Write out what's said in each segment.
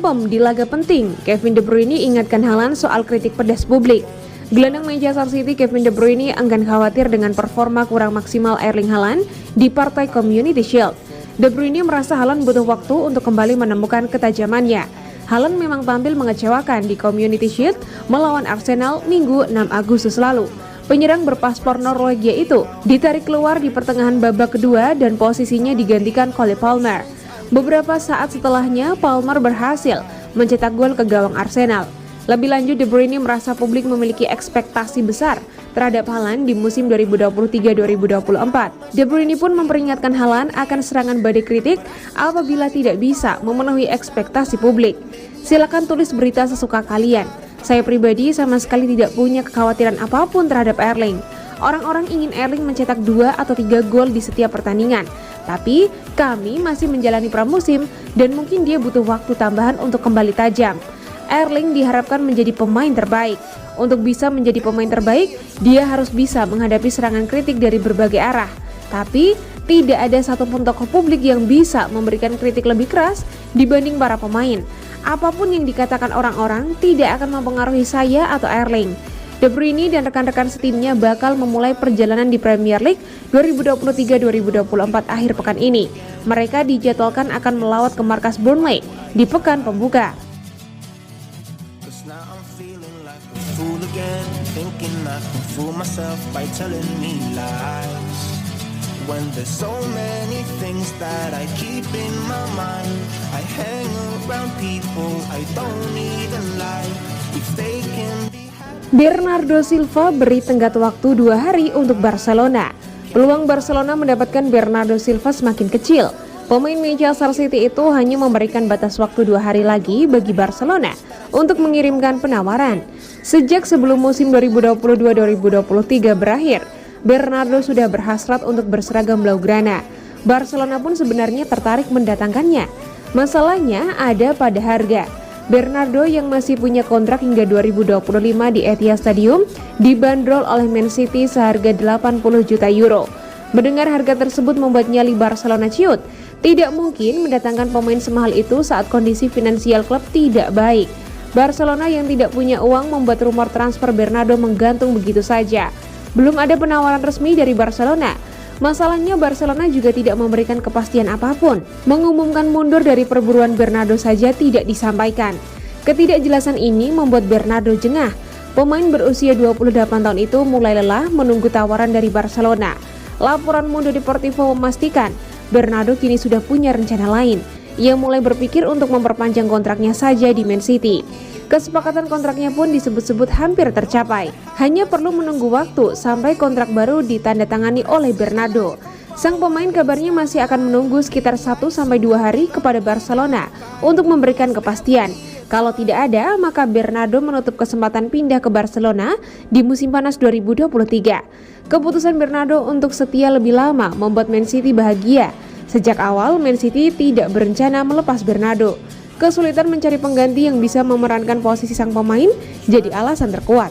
Melempem di laga penting, Kevin De Bruyne ingatkan Haaland soal kritik pedas publik. Gelandang Manchester City Kevin De Bruyne enggan khawatir dengan performa kurang maksimal Erling Haaland di partai Community Shield. De Bruyne merasa Haaland butuh waktu untuk kembali menemukan ketajamannya. Haaland memang tampil mengecewakan di Community Shield melawan Arsenal Minggu 6 Agustus lalu. Penyerang berpaspor Norwegia itu ditarik keluar di pertengahan babak kedua dan posisinya digantikan Cole Palmer. Beberapa saat setelahnya, Palmer berhasil mencetak gol ke gawang Arsenal. Lebih lanjut, De Bruyne merasa publik memiliki ekspektasi besar terhadap Haaland di musim 2023-2024. De Bruyne pun memperingatkan Haaland akan serangan badai kritik apabila tidak bisa memenuhi ekspektasi publik. Silakan tulis berita sesuka kalian. Saya pribadi sama sekali tidak punya kekhawatiran apapun terhadap Erling. Orang-orang ingin Erling mencetak 2 atau 3 gol di setiap pertandingan. Tapi kami masih menjalani pramusim dan mungkin dia butuh waktu tambahan untuk kembali tajam. Erling diharapkan menjadi pemain terbaik. Untuk bisa menjadi pemain terbaik, dia harus bisa menghadapi serangan kritik dari berbagai arah. Tapi tidak ada satupun tokoh publik yang bisa memberikan kritik lebih keras dibanding para pemain. Apapun yang dikatakan orang-orang tidak akan mempengaruhi saya atau Erling. De Bruyne dan rekan-rekan setimnya bakal memulai perjalanan di Premier League 2023-2024 akhir pekan ini. Mereka dijadwalkan akan melawat ke markas Burnley di pekan pembuka. Bernardo Silva beri tenggat waktu 2 hari untuk Barcelona. Peluang Barcelona mendapatkan Bernardo Silva semakin kecil. Pemain Manchester City itu hanya memberikan batas waktu 2 hari lagi bagi Barcelona untuk mengirimkan penawaran. Sejak sebelum musim 2022-2023 berakhir, Bernardo sudah berhasrat untuk berseragam Blaugrana. Barcelona pun sebenarnya tertarik mendatangkannya. Masalahnya ada pada harga. Bernardo yang masih punya kontrak hingga 2025 di Etihad Stadium dibanderol oleh Man City seharga 80 juta euro. Mendengar harga tersebut membuat nyali Barcelona ciut. Tidak mungkin mendatangkan pemain semahal itu saat kondisi finansial klub tidak baik. Barcelona yang tidak punya uang membuat rumor transfer Bernardo menggantung begitu saja. Belum ada penawaran resmi dari Barcelona. Masalahnya Barcelona juga tidak memberikan kepastian apapun. Mengumumkan mundur dari perburuan Bernardo saja tidak disampaikan. Ketidakjelasan ini membuat Bernardo jengah. Pemain berusia 28 tahun itu mulai lelah menunggu tawaran dari Barcelona. Laporan Mundo Deportivo memastikan Bernardo kini sudah punya rencana lain. Ia mulai berpikir untuk memperpanjang kontraknya saja di Man City. Kesepakatan kontraknya pun disebut-sebut hampir tercapai. Hanya perlu menunggu waktu sampai kontrak baru ditandatangani oleh Bernardo. Sang pemain kabarnya masih akan menunggu sekitar 1-2 hari kepada Barcelona untuk memberikan kepastian. Kalau tidak ada, maka Bernardo menutup kesempatan pindah ke Barcelona di musim panas 2023. Keputusan Bernardo untuk setia lebih lama membuat Man City bahagia. Sejak awal, Man City tidak berencana melepas Bernardo. Kesulitan mencari pengganti yang bisa memerankan posisi sang pemain jadi alasan terkuat.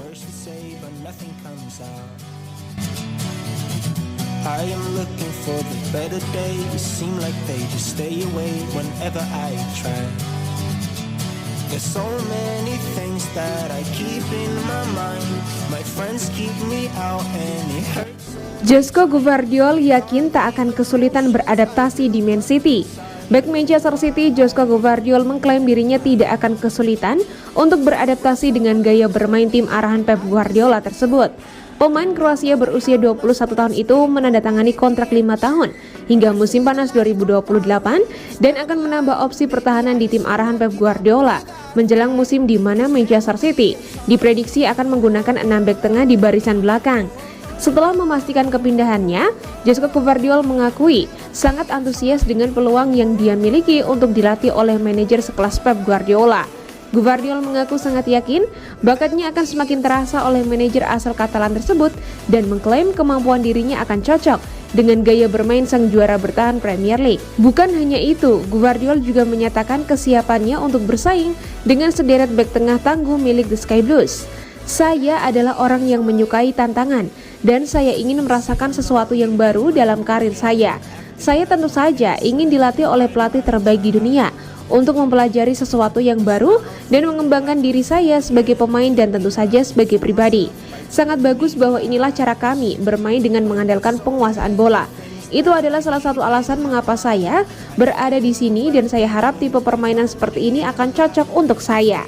Josko Gvardiol yakin tak akan kesulitan beradaptasi di Man City. Bek Manchester City Josko Gvardiol mengklaim dirinya tidak akan kesulitan untuk beradaptasi dengan gaya bermain tim arahan Pep Guardiola tersebut. Pemain Kroasia berusia 21 tahun itu menandatangani kontrak 5 tahun hingga musim panas 2028 dan akan menambah opsi pertahanan di tim arahan Pep Guardiola menjelang musim di mana Manchester City diprediksi akan menggunakan 6 bek tengah di barisan belakang. Setelah memastikan kepindahannya, Josko Gvardiol mengakui sangat antusias dengan peluang yang dia miliki untuk dilatih oleh manajer sekelas Pep Guardiola. Gvardiol mengaku sangat yakin bakatnya akan semakin terasa oleh manajer asal Katalan tersebut dan mengklaim kemampuan dirinya akan cocok dengan gaya bermain sang juara bertahan Premier League. Bukan hanya itu, Gvardiol juga menyatakan kesiapannya untuk bersaing dengan sederet bek tengah tangguh milik The Sky Blues. Saya adalah orang yang menyukai tantangan dan saya ingin merasakan sesuatu yang baru dalam karir saya. Saya tentu saja ingin dilatih oleh pelatih terbaik di dunia untuk mempelajari sesuatu yang baru dan mengembangkan diri saya sebagai pemain dan tentu saja sebagai pribadi. Sangat bagus bahwa inilah cara kami bermain dengan mengandalkan penguasaan bola. Itu adalah salah satu alasan mengapa saya berada di sini dan saya harap tipe permainan seperti ini akan cocok untuk saya.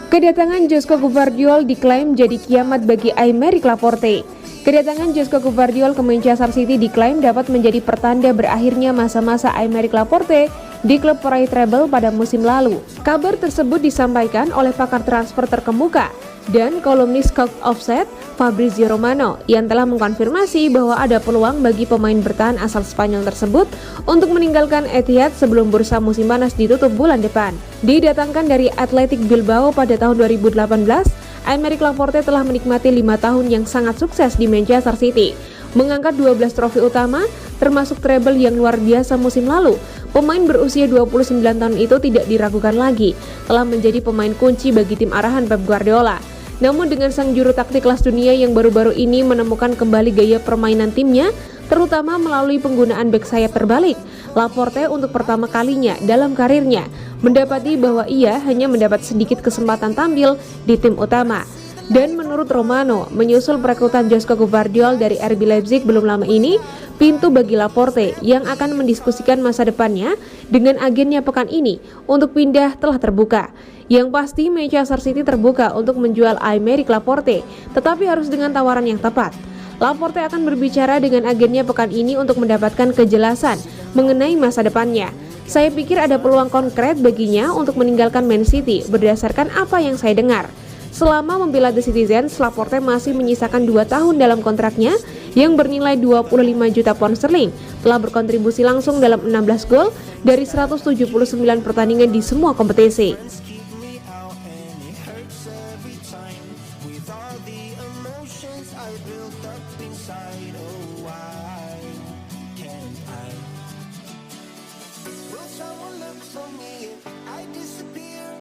Kedatangan Josko Gvardiol diklaim jadi kiamat bagi Aymeric Laporte. Kedatangan Josko Gvardiol ke Manchester City diklaim dapat menjadi pertanda berakhirnya masa-masa Aymeric Laporte di klub peraih treble pada musim lalu. Kabar tersebut disampaikan oleh pakar transfer terkemuka dan kolumnis Court Offset Fabrizio Romano yang telah mengkonfirmasi bahwa ada peluang bagi pemain bertahan asal Spanyol tersebut untuk meninggalkan Etihad sebelum bursa musim panas ditutup bulan depan. Didatangkan dari Athletic Bilbao pada tahun 2018, Aymeric Laporte telah menikmati 5 tahun yang sangat sukses di Manchester City, mengangkat 12 trofi utama termasuk treble yang luar biasa musim lalu. Pemain berusia 29 tahun itu tidak diragukan lagi, telah menjadi pemain kunci bagi tim arahan Pep Guardiola. Namun dengan sang juru taktik kelas dunia yang baru-baru ini menemukan kembali gaya permainan timnya, terutama melalui penggunaan bek sayap terbalik, Laporte untuk pertama kalinya dalam karirnya mendapati bahwa ia hanya mendapat sedikit kesempatan tampil di tim utama. Dan menurut Romano, menyusul perekrutan Josko Gvardiol dari RB Leipzig belum lama ini, pintu bagi Laporte yang akan mendiskusikan masa depannya dengan agennya pekan ini untuk pindah telah terbuka. Yang pasti Manchester City terbuka untuk menjual Aymeric Laporte, tetapi harus dengan tawaran yang tepat. Laporte akan berbicara dengan agennya pekan ini untuk mendapatkan kejelasan mengenai masa depannya. Saya pikir ada peluang konkret baginya untuk meninggalkan Man City berdasarkan apa yang saya dengar. Selama membela The Citizens, Laporte masih menyisakan 2 tahun dalam kontraknya yang bernilai 25 juta pound sterling, telah berkontribusi langsung dalam 16 gol dari 179 pertandingan di semua kompetisi.